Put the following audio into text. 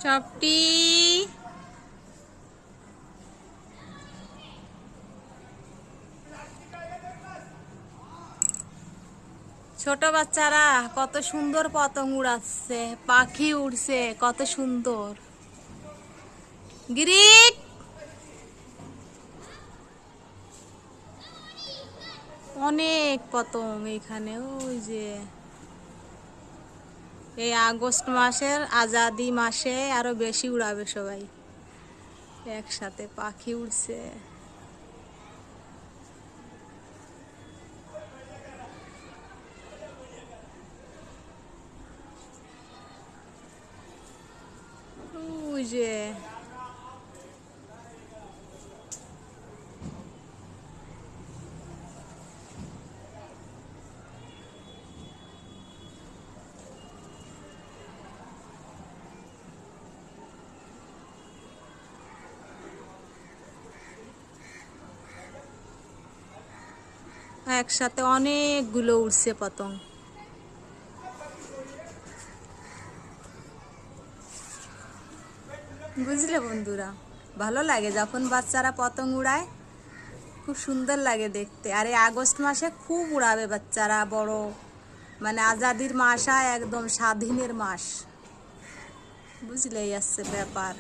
চপটি ছোট বাচ্চারা কত সুন্দর পতঙ্গ উড়াচ্ছে, পাখি উড়ছে কত সুন্দর। গিরিট অনেক পতঙ্গ এখানে। ওই যে এই আগস্ট মাসের আজাদি মাসে আরো বেশি উড়াবে সবাই একসাথে, পাখি উড়ছে। ওই যে একসাথে অনেকগুলো উড়ছে পতঙ্গ। বুঝলে বন্ধুরা, ভালো লাগে যখন বাচ্চারা পতঙ্গ উড়ায়, খুব সুন্দর লাগে দেখতে। আর এই আগস্ট মাসে খুব উড়াবে বাচ্চারা, বড় মানে আজাদির মাস, একদম স্বাধীনের মাস। বুঝলে, এই আসছে ব্যাপার।